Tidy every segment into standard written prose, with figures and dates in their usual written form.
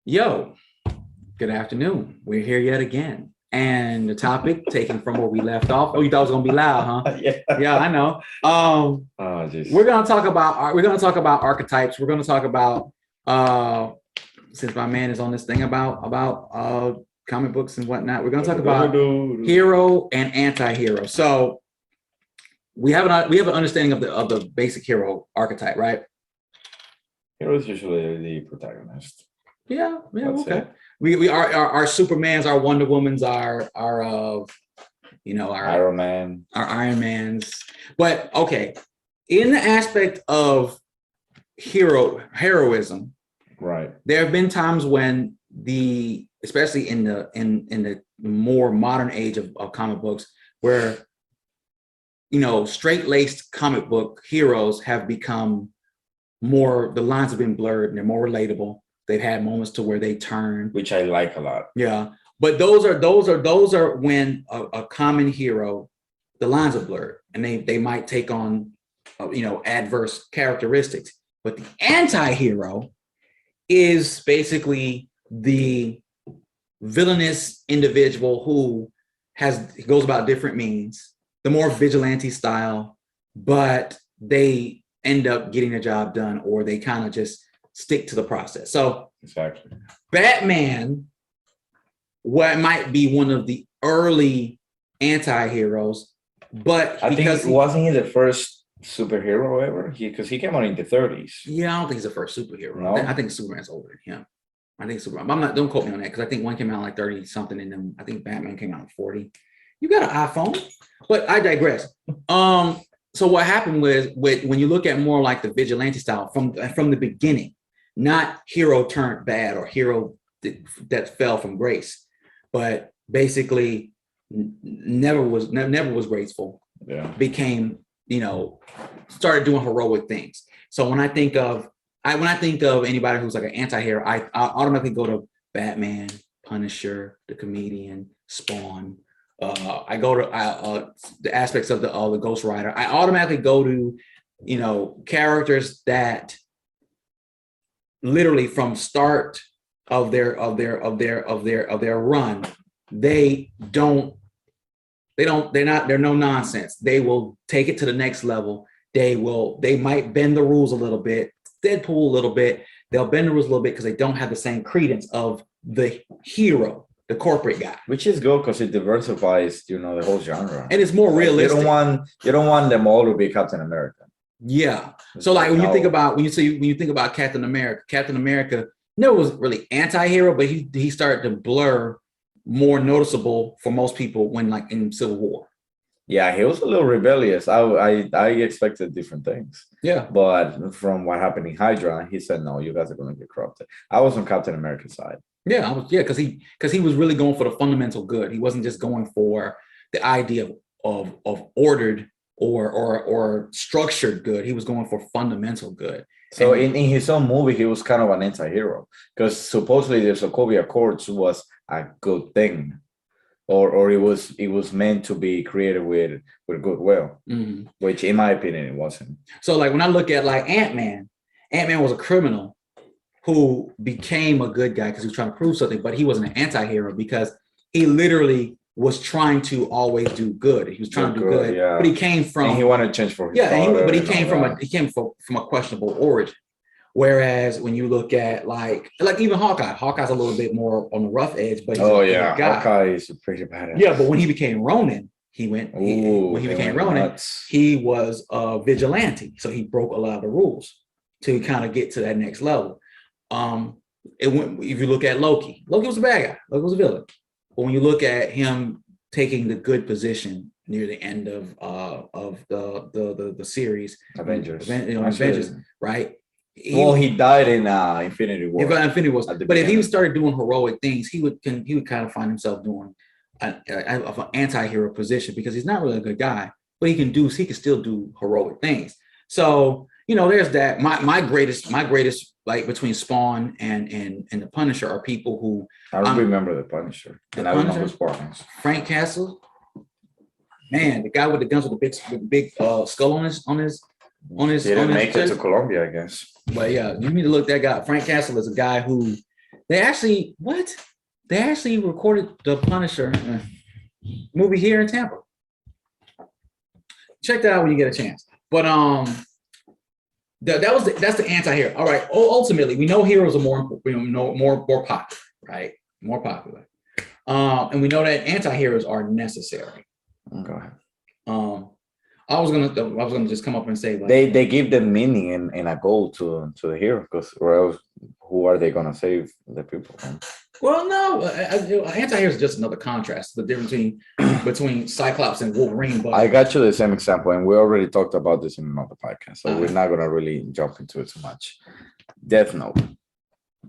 Yo, good afternoon. We're here yet again. And the topic taken from where we left off. Oh, you thought it was gonna be loud, huh? Yeah. Yeah, I know. Oh, geez. We're gonna talk about archetypes. We're gonna talk about since my man is on this thing about comic books and whatnot, we're gonna talk about hero and anti-hero. So we have an understanding of the basic hero archetype, right? Hero is usually the protagonist. Yeah, That's okay. it. We our Supermans, our Wonder Womans, our our Iron Man. our Iron Mans. But okay, in the aspect of heroism, Right. there have been times when especially in the more modern age of comic books, where straight-laced comic book heroes have become more, the lines have been blurred and they're more relatable. They've had moments to where they turn. Which I like a lot. Yeah. But those are when a common hero, the lines are blurred and they might take on adverse characteristics. But the anti-hero is basically the villainous individual who goes about different means, the more vigilante style, but they end up getting the job done, or they kind of just stick to the process. So Exactly. Batman, what might be one of the early anti-heroes, but I think wasn't he the first superhero ever? Because he came out in the 30s. Yeah, I don't think he's the first superhero. No? I think Superman's older than him. I think Superman. Don't quote me on that, because I think one came out like 30 something, and then I think Batman came out in 40. You got an iPhone, but I digress. So what happened was, when you look at more like the vigilante style from the beginning, not hero turned bad or hero that fell from grace, but basically never was graceful. Yeah. Became, started doing heroic things. So when I think of anybody who's like an anti-hero, I automatically go to Batman, Punisher, the Comedian, Spawn. I go to the aspects of the Ghost Rider. I automatically go to characters that literally from start of their run, they're no nonsense. They will take it to the next level. They might bend the rules a little bit, Deadpool a little bit. They'll bend the rules a little bit because they don't have the same credence of the hero, the corporate guy. Which is good because it diversifies, the whole genre. And it's more realistic. You don't want them all to be Captain America. Yeah. So like when you think about Captain America never was really anti-hero, but he started to blur more noticeable for most people when, like, in Civil War. Yeah, he was a little rebellious. I expected different things. Yeah. But from what happened in Hydra, he said, no, you guys are going to get corrupted. I was on Captain America's side. Yeah, because he was really going for the fundamental good. He wasn't just going for the idea of ordered or structured good. He was going for fundamental good. So in his own movie, he was kind of an anti-hero, because supposedly the Sokovia Accords was a good thing, or it was meant to be created with goodwill, which in my opinion it wasn't. So like when I look at like Ant-Man was a criminal who became a good guy because he was trying to prove something, but he wasn't an anti-hero because he literally was trying to always do good. He was trying to do good, yeah. But he came from, and he wanted to change for his father, but he came from a questionable origin. Whereas when you look at like even Hawkeye's a little bit more on the rough edge, but he's a guy. Hawkeye is pretty bad. Yeah, but when he became Ronin, he was a vigilante, so he broke a lot of the rules to kind of get to that next level. If you look at Loki was a bad guy. Loki was a villain. But when you look at him taking the good position near the end of the series, Avengers, right? He died in Infinity War. Infinity War. But if he started doing heroic things, he would kind of find himself doing an anti-hero position, because he's not really a good guy, but he can still do heroic things. So there's that. My greatest like between Spawn and the Punisher are people who I don't remember the Punisher. And I don't know who Spawn is. Frank Castle, man, the guy with the guns with the big skull on his. He didn't make it to Colombia, I guess. But yeah, you need to look that guy. Frank Castle is a guy who They actually recorded the Punisher movie here in Tampa. Check that out when you get a chance. But that's the anti-hero. All right. Ultimately, we know heroes are more popular, right? More popular. And we know that anti-heroes are necessary. Go ahead. I was gonna just come up and say, like, they give the meaning and a goal to the hero, because or else who are they gonna save the people? well, no, anti-hero is just another contrast. The difference between Cyclops and Wolverine. But I got you the same example, and we already talked about this in another podcast, so we're not gonna really jump into it too much. Death Note,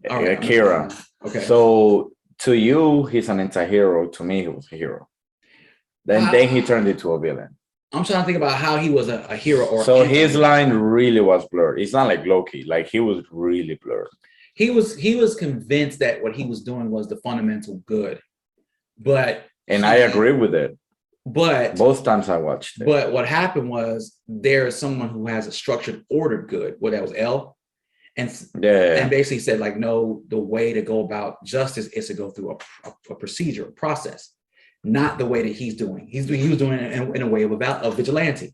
right, Akira. Okay. So to you, he's an anti-hero. To me, he was a hero. Then he turned into a villain. I'm trying to think about how he was a hero. Or so his line really was blurred. It's not like Loki. Like, he was really blurred. He was convinced that what he was doing was the fundamental good, and I agree with it. But both times I watched it. But what happened was, there is someone who has a structured, ordered good. Well, that was L, and basically said, like, no, the way to go about justice is to go through a procedure, a process, not the way that he's doing. He was doing it in a way of a vigilante,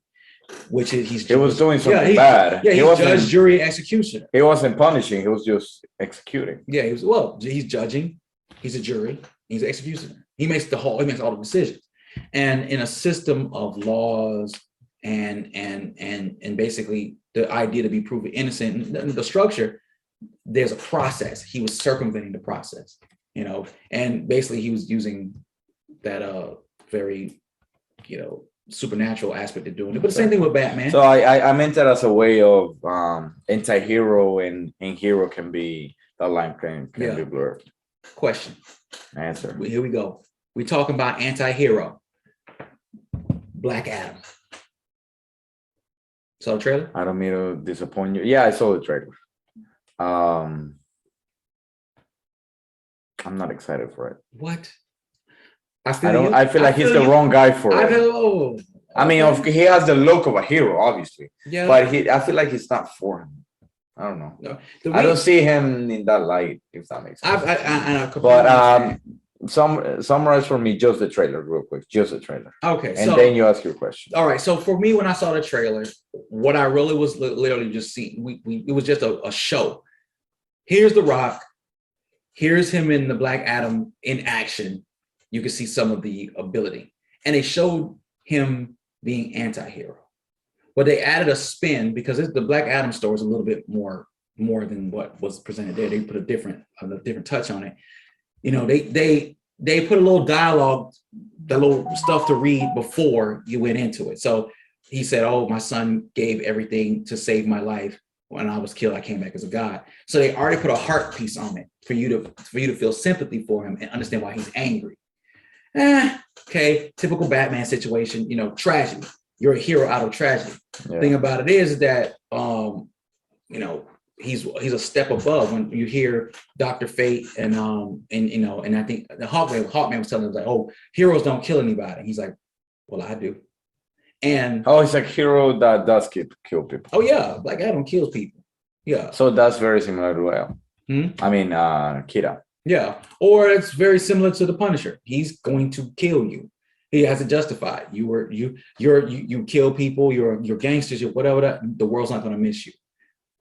which is he was doing something bad. Yeah, he was judge, jury, executioner. He wasn't punishing. He was just executing. Yeah, he's judging. He's a jury. He's an executioner. He makes all the decisions. And in a system of laws and basically the idea to be proven innocent, the structure, there's a process. He was circumventing the process, and basically he was using that very, supernatural aspect of doing it. But the same thing with Batman. So I meant that as a way of anti-hero and hero can be, the line can be blurred. Question. Answer. Here we go. We're talking about anti-hero. Black Adam. Saw the trailer? I don't mean to disappoint you. Yeah, I saw the trailer. I'm not excited for it. What? I feel like he's the wrong guy for it. I mean, he has the look of a hero, obviously. Yeah. But I feel like it's not for him. I don't know. No, I don't see him in that light, if that makes sense. But summarize for me just the trailer real quick. Just the trailer. Okay. And then you ask your question. All right. So for me, when I saw the trailer, what I really was literally just seeing, it was just a show. Here's The Rock. Here's him in the Black Adam in action. You can see some of the ability. And they showed him being anti-hero. But they added a spin, because the Black Adam story is a little bit more than what was presented there. They put a different touch on it. They put a little dialogue, that little stuff to read before you went into it. So he said, "Oh, my son gave everything to save my life. When I was killed, I came back as a god." So they already put a heart piece on it for you to feel sympathy for him and understand why he's angry. Okay, typical Batman situation. Tragedy. You're a hero out of tragedy. Yeah. Thing about it is that he's a step above. When you hear Dr. Fate and I think the Hawkman was telling him, like, "Oh, heroes don't kill anybody." He's like, "Well, I do." And it's like hero that does kill people. Oh yeah, Black Adam kills people. Yeah. So that's very similar to L. I mean, Kira. Yeah, or it's very similar to the Punisher. He's going to kill you. He has it justified. You kill people. You're gangsters. You're whatever. The world's not going to miss you.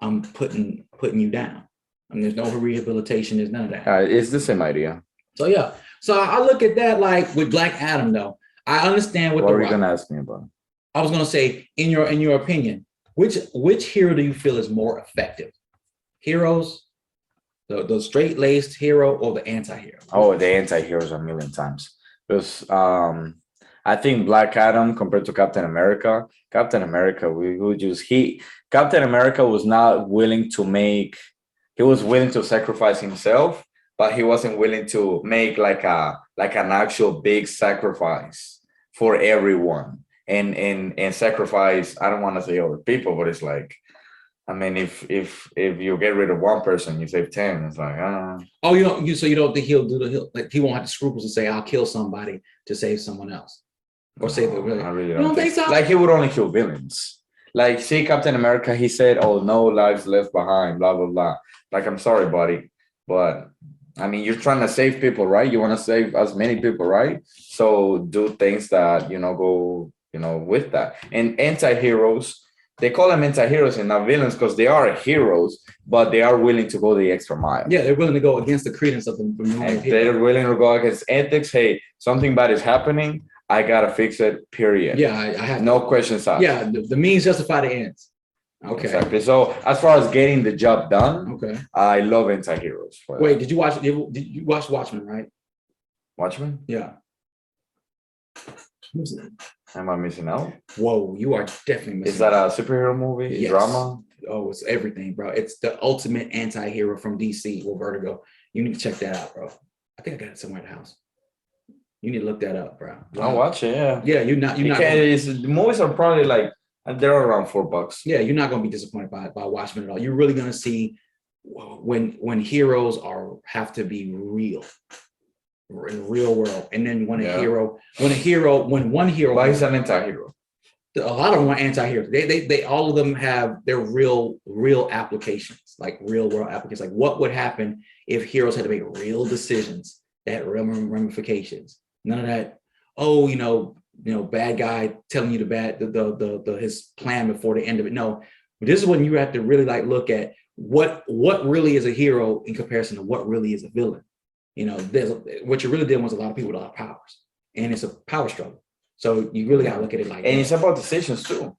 I'm putting you down. I mean, there's no rehabilitation. There's none of that. It's the same idea. So yeah. So I look at that like with Black Adam though. I understand what are you going to ask me about? I was going to say, in your opinion, which hero do you feel is more effective? Heroes, the straight-laced hero, or the anti-hero? Oh, the anti-heroes a million times. Because I think Black Adam compared to Captain America, Captain America was not willing to he was willing to sacrifice himself, but he wasn't willing to make like an actual big sacrifice for everyone. And sacrifice, I don't want to say other people, but it's like, I mean, if you get rid of one person, you save 10. It's like, Oh, you don't think he won't have the scruples to say, "I'll kill somebody to save someone else," or save the villain? I really don't think so. Like, he would only kill villains. Like, see Captain America, he said, "Oh, no lives left behind," blah blah blah. Like, I'm sorry, buddy, but I mean, you're trying to save people, right? You want to save as many people, right? So do things that, go, with that. And anti-heroes, they call them anti-heroes and not villains because they are heroes, but they are willing to go the extra mile. Yeah, they're willing to go against the credence of the normal And hero. they're willing to go against ethics. Hey, something bad is happening. I gotta fix it. Period. Yeah, I have No questions asked. Yeah, the means justify the ends. Okay. Exactly. So as far as getting the job done, Okay. I love anti-heroes. For Wait, that. did you watch Watchmen, right? Watchmen? Yeah. Am I missing out? Whoa, you are definitely missing Is that out. a superhero movie? Yes. Drama? Oh, it's everything, bro. It's the ultimate anti-hero from DC or Vertigo. You need to check that out, bro. I think I got it somewhere in the house. You need to look that up, bro. Wow. I'll watch it, yeah. Yeah, you're not the movies are probably like they're around $4. Yeah, you're not gonna be disappointed by Watchmen at all. You're really gonna see when heroes have to be real in the real world, and then when one hero, Why is an anti-hero? a lot of them are anti-heroes. They all of them have their real applications, like real world applications. Like what would happen if heroes had to make real decisions that had real ramifications? None of that. Oh, bad guy telling you the his plan before the end of it. No, this is when you have to really look at what really is a hero in comparison to what really is a villain. What you really did was a lot of people with a lot of powers, and it's a power struggle. So you really got to look at it like. And it's about decisions too.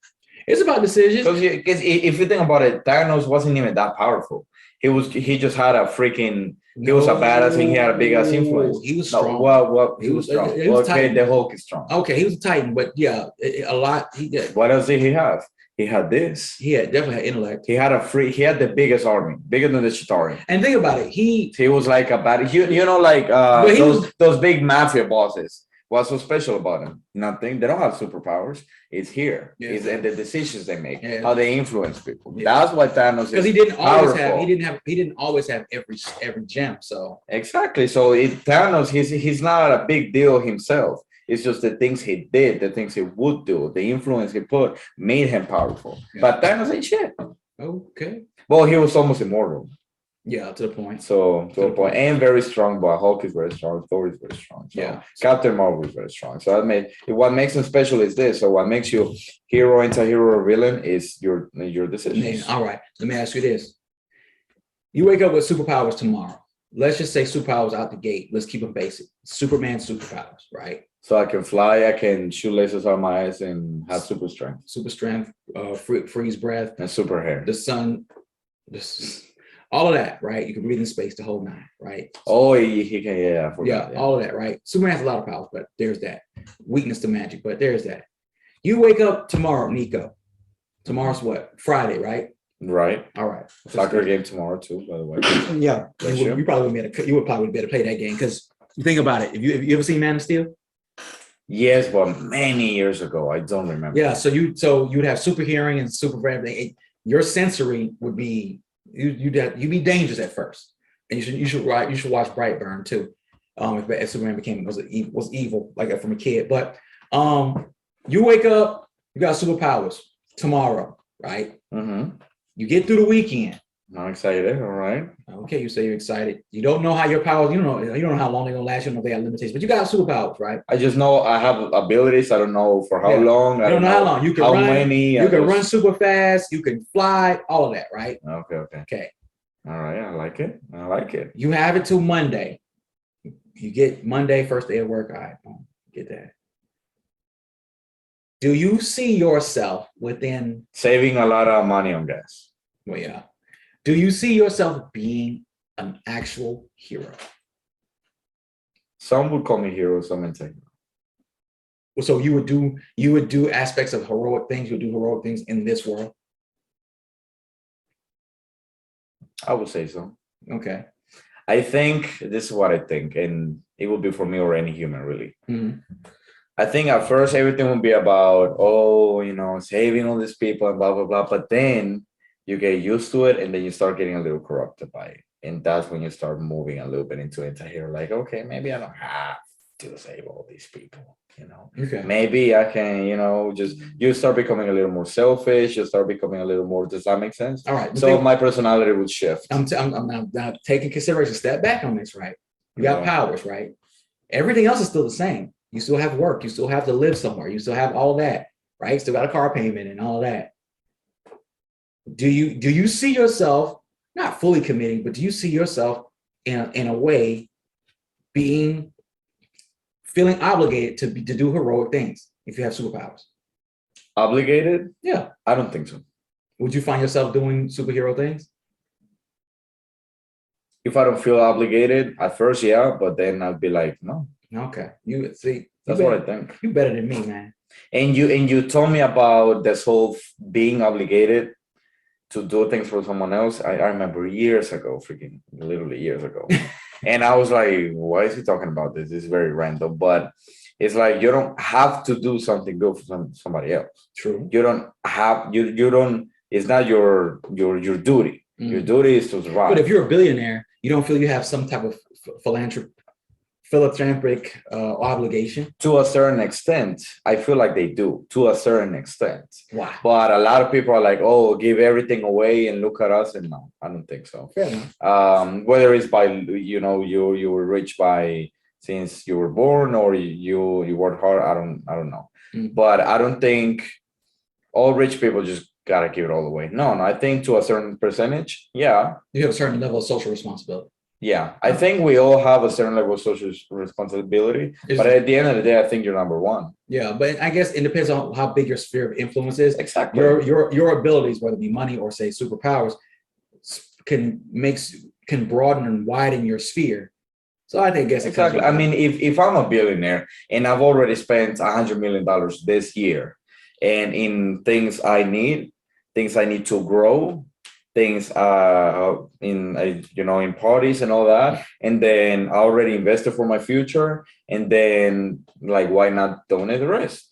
It's about decisions. Because if you think about it, Thanos wasn't even that powerful. He just had a freaking. He was a badass and he had a big ass influence. He was strong. He was strong. Okay, the Hulk is strong. Okay, he was a Titan, but yeah, a lot he did. What else did he have? He had this. He definitely had intellect. He had the biggest army, bigger than the Chitauri. And think about it, he was like a bad. Those big mafia bosses. What's so special about them? Nothing. They don't have superpowers. It's here. Yeah. It's and the decisions they make, how they influence people. Yeah. That's why Thanos. Because he didn't always have every gem. So exactly. So Thanos, he's not a big deal himself. It's just the things he did, the things he would do, the influence he put made him powerful. Yeah. But Thanos ain't shit. Okay. Well, he was almost immortal. Yeah, to the point. So to the point, and very strong. But Hulk is very strong. Thor is very strong. So yeah, Captain Marvel is very strong. So what makes him special is this. So what makes you hero, anti-hero, or villain is your decisions. All right, let me ask you this: you wake up with superpowers tomorrow. Let's just say superpowers out the gate. Let's keep them basic. Superman superpowers, right? So I can fly. I can shoot lasers out of my eyes and have super strength. Super strength, freeze breath, and super hair. The sun. All of that, right? You can breathe in space the whole nine, right? Oh, he can, yeah. All of that, right? Superman has a lot of powers, but there's that. Weakness to magic, but there's that. You wake up tomorrow, Nico. Tomorrow's what? Friday, right? Right. All right. Soccer game tomorrow too, by the way. Yeah. You probably would be better play that game because you think about it. Have you ever seen Man of Steel? Yes, but many years ago. I don't remember. Yeah, so you'd have super hearing and super everything. Your sensory would be you'd be dangerous at first, and you should watch Brightburn too. If Superman was evil like from a kid, but you wake up, you got superpowers tomorrow, right? Mm-hmm. You get through the weekend. I'm excited. All right. Okay, you say you're excited. You don't know how your powers. You don't know how long they're gonna last. You don't know if they have limitations, but you got superpowers, right? I just know I have abilities. I don't know for how long. I don't know how long. You can how run. Many. You can run super fast. You can fly. All of that, right? Okay. All right. I like it. You have it till Monday. You get Monday, first day of work. All right, get that. Do you see yourself within saving a lot of money on gas? Well, yeah. Do you see yourself being an actual hero? Some would call me hero, some anti-hero. So you would do aspects of heroic things. You would do heroic things in this world. I would say so. Okay. I think this is what I think, and it would be for me or any human, really. Mm-hmm. I think at first everything would be about, saving all these people and blah, blah, blah. But then you get used to it and then you start getting a little corrupted by it. And that's when you start moving a little bit into anti-hero. Like, okay, maybe I don't have to save all these people. Okay. Maybe I can, just you start becoming a little more selfish. You start becoming a little more. Does that make sense? All right. So my personality would shift. I'm now taking consideration. Step back on this, right? You got Yeah. powers, right? Everything else is still the same. You still have work. You still have to live somewhere. You still have all that, right? Still got a car payment and all that. Do you see yourself not fully committing, but do you see yourself in a way feeling obligated to do heroic things if you have superpowers? Obligated? Yeah. I don't think so. Would you find yourself doing superhero things? If I don't feel obligated at first, yeah, but then I'd be like, no. Okay. You see, That's what I think. You better than me, man. And you told me about this whole being obligated to do things for someone else. I remember years ago, freaking literally years ago. And I was like, why is he talking about this? It's very random. But it's like you don't have to do something good for somebody else. True. You don't have you don't, it's not your duty. Your duty is to survive. But if you're a billionaire, you don't feel you have some type of philanthropic obligation? To a certain extent, I feel like they do, to a certain extent. Why? But a lot of people are like, oh, give everything away and look at us. And no, I don't think so. Fair enough. Whether it's by, you were rich by since you were born or you worked hard, I don't know. But I don't think all rich people just gotta give it all away. No, I think to a certain percentage, yeah. You have a certain level of social responsibility. Yeah, I think we all have a certain level of social responsibility, but at the end of the day, I think you're number one. Yeah, but I guess it depends on how big your sphere of influence is. Exactly. Your abilities, whether it be money or say superpowers, can broaden and widen your sphere. So I think, exactly. I mean, if I'm a billionaire and I've already spent $100 million this year, and in things I need to grow, things in parties and all that, and then I already invested for my future, and then like why not donate the rest?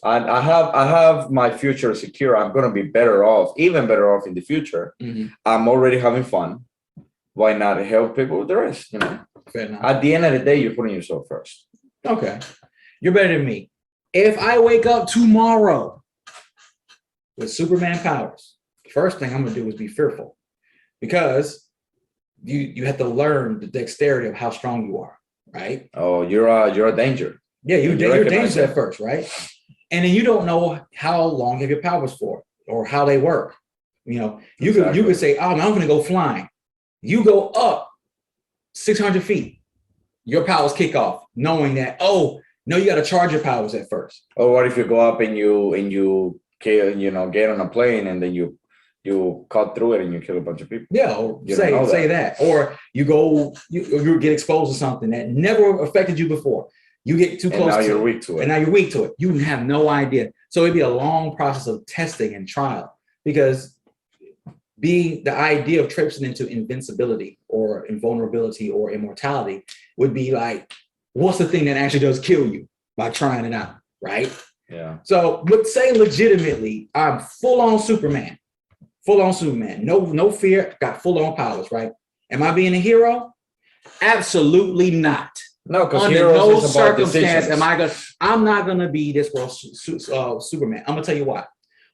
And I have my future secure. I'm gonna be even better off in the future. I'm already having fun. Why not help people with the rest? Fair enough. At the end of the day, you're putting yourself first. Okay, you're better than me. If I wake up tomorrow with Superman powers, first thing I'm gonna do is be fearful, because you have to learn the dexterity of how strong you are, right? Oh, you're a danger. Yeah, you're dangerous at first, right? And then you don't know how long you have your powers for or how they work. You could say, oh, I'm gonna go flying. You go up 600 feet, your powers kick off, knowing that, oh no, you got to charge your powers at first. Or what if you go up and you get on a plane and then you cut through it and you kill a bunch of people? Yeah, or say that. Or you get exposed to something that never affected you before. You get too close. And now you're weak to it. And now you're weak to it. You have no idea. So it'd be a long process of testing and trial, because the idea of traipsing into invincibility or invulnerability or immortality would be like, what's the thing that actually does kill you by trying it out, right? Yeah. So, but say legitimately, I'm full on Superman, no fear, got full on powers, right? Am I being a hero? Absolutely not. No, because under no circumstance am I gonna. I'm not gonna be this world Superman. I'm gonna tell you why.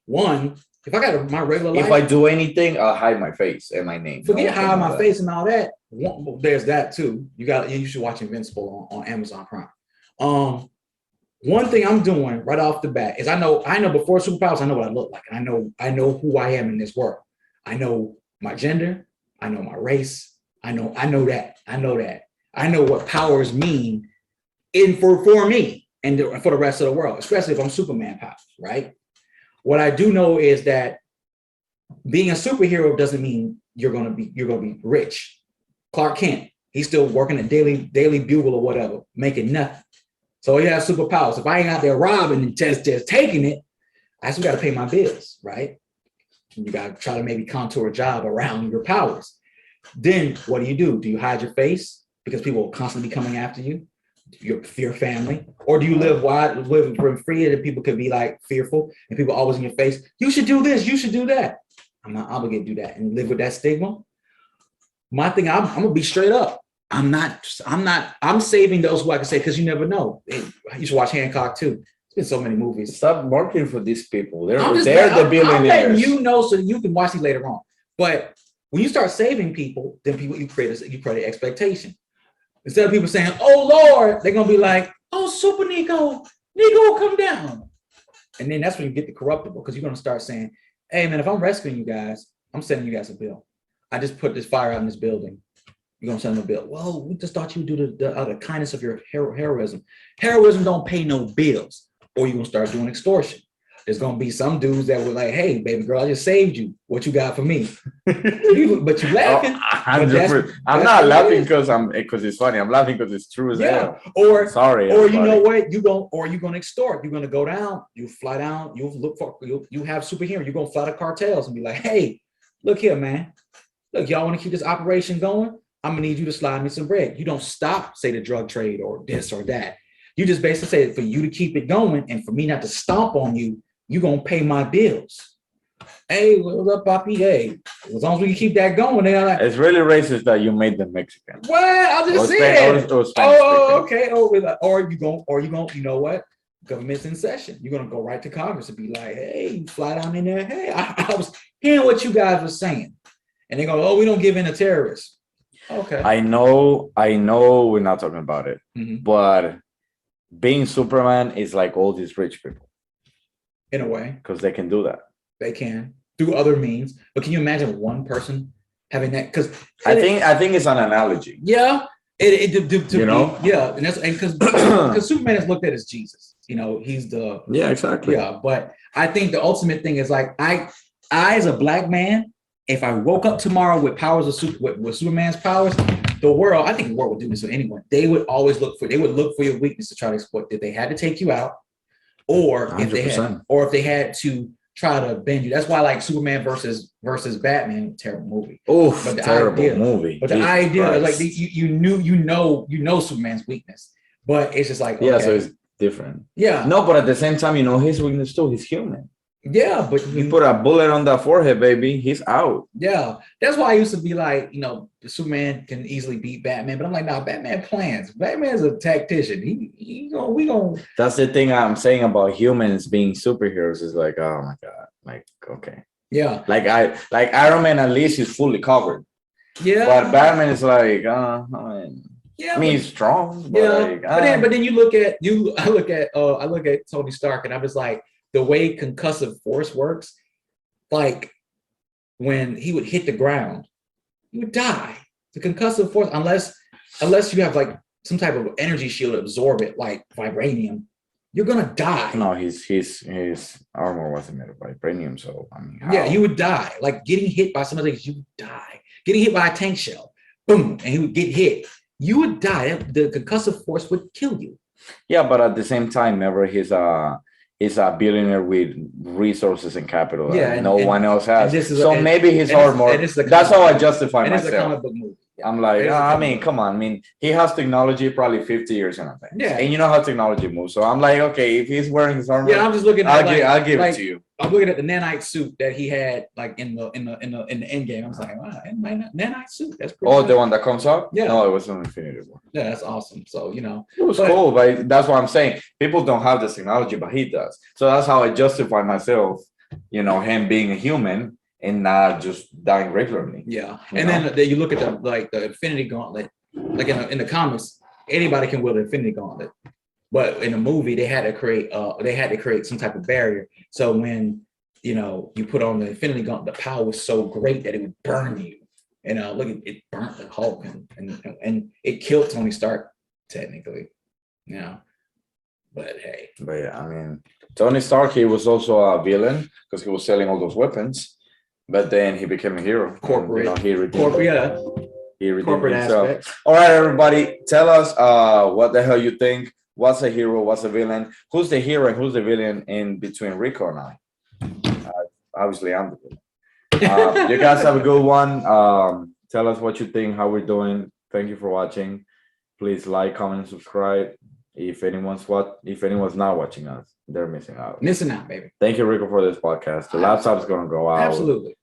One, if I got my regular life, if I do anything, I'll hide my face and my name. Forget hide my face and all that. There's that too. You should watch Invincible on Amazon Prime. One thing I'm doing right off the bat is I know before superpowers, I know what I look like. I know who I am in this world. I know my gender. I know my race. I know that. I know what powers mean for me and for the rest of the world, especially if I'm Superman powers, right? What I do know is that being a superhero doesn't mean you're gonna be rich. Clark Kent, he's still working at Daily Bugle or whatever, making nothing. So he has superpowers. If I ain't out there robbing and just taking it, I still got to pay my bills, right? You got to try to maybe contour a job around your powers. Then what do? Do you hide your face because people will constantly be coming after you? Your family, or do you live free and people could be like fearful and people always in your face? You should do this. You should do that. I'm not obligated to do that and live with that stigma. My thing, I'm gonna be straight up. I'm saving those who I can say, because you never know. You should watch Hancock too. There's been so many movies. Stop marketing for these people. They're I'm the billionaires. I'm letting you know so you can watch these later on. But when you start saving people, then you create an expectation. Instead of people saying, "Oh Lord," they're gonna be like, "Oh, Super Nico, come down." And then that's when you get the corruptible, because you're gonna start saying, "Hey man, if I'm rescuing you guys, I'm sending you guys a bill. I just put this fire out in this building. You're gonna send them a bill. Well, we just thought you would do the kindness of your heroism. Heroism don't pay no bills, or you're gonna start doing extortion. There's gonna be some dudes that were like, "Hey, baby girl, I just saved you. What you got for me?" But you laughing. I'm not laughing because it's funny. I'm laughing because it's true as hell. Or sorry. Or you know what? You're gonna extort. You're gonna go down. You fly down. You have superhero. You're gonna fly to cartels and be like, "Hey, look here, man. Look, y'all want to keep this operation going? I'm gonna need you to slide me some bread." You don't stop, say, the drug trade or this or that. You just basically say, for you to keep it going and for me not to stomp on you, you're gonna pay my bills. Hey, what's up, Papi? Hey, as long as we can keep that going, they're like, it's really racist that you made them Mexican. Well, I just said. Okay. Or you going, you know what? Government's in session. You're gonna go right to Congress and be like, "Hey, fly down in there. Hey, I was hearing what you guys were saying," and they go, "Oh, we don't give in to terrorists." Okay. I know we're not talking about it, but being Superman is like all these rich people. In a way. Because they can do that. They can through other means. But can you imagine one person having that? Because I think it's an analogy. Yeah. Yeah, and that's because Superman is looked at as Jesus. You know, he's the exactly. Yeah, but I think the ultimate thing is like I as a black man, if I woke up tomorrow with powers of with Superman's powers, I think the world would do this to anyone. They would always look for your weakness to try to exploit. If they had to take you out, or 100%. if they had to try to bend you. That's why, like, Superman versus Batman, terrible movie. Oh, terrible movie. But the idea, like, you know Superman's weakness, but it's just like, okay. Yeah, so it's different. Yeah. No, but at the same time, you know his weakness too. He's human. Yeah, but you put a bullet on that forehead, baby, he's out. Yeah, that's why I used to be like, you know, Superman can easily beat Batman, but I'm like, nah, Batman plans. Batman's a tactician. We gonna. That's the thing I'm saying about humans being superheroes is like, oh my god, like, okay, yeah, like Iron Man, at least he's fully covered. Yeah, but Batman is like, he's strong. But like, but then you look at I look at Tony Stark, and I was like, the way concussive force works, like when he would hit the ground, he would die. The concussive force, unless you have like some type of energy shield to absorb it, like vibranium, you're gonna die. No, his armor wasn't made of vibranium, so I mean, yeah, you would die. Like getting hit by something, you would die. Getting hit by a tank shell, boom, and he would get hit. You would die. The concussive force would kill you. Yeah, but at the same time, remember he's a billionaire with resources and capital that no one else has. Maybe his armor. That's how I justify myself. It's a comic book movie. Yeah. I'm like, I mean, come on. I mean, he has technology probably 50 years in advance. Yeah. And you know how technology moves. So I'm like, okay, if he's wearing his armor, yeah, I'm just looking at I'll give it to you. I'm looking at the nanite suit that he had like in the end game. I was like, wow, nanite suit. That's pretty cool. The one that comes up? Yeah. No, it was an Infinity War. Yeah, that's awesome. So, you know. It was cool, but that's what I'm saying. People don't have this technology, but he does. So that's how I justify myself, you know, him being a human and not just dying regularly. Yeah. And then you look at the Infinity Gauntlet, like in the comics, anybody can wield the Infinity Gauntlet. But in the movie, they had to create some type of barrier. So when, you know, you put on the Infinity Gauntlet, the power was so great that it would burn you. And look, it burnt the Hulk and it killed Tony Stark, technically. Yeah. But hey. But yeah, I mean, Tony Stark, he was also a villain because he was selling all those weapons. But then he became a hero. Corporate. And, you know, he redeemed corporate himself. aspect. All right, everybody, tell us what the hell you think. What's a hero? What's a villain? Who's the hero and who's the villain in between Rico and I? Obviously, I'm the villain. You guys have a good one. Tell us what you think, how we're doing. Thank you for watching. Please like, comment, and subscribe. If anyone's not watching us, they're missing out. Missing out, baby. Thank you, Rico, for this podcast. The laptop's gonna go out. Absolutely.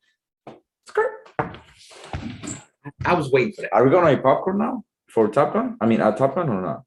I was waiting for that. Are we gonna eat popcorn now? for Top Gun? I mean, Top Gun or not?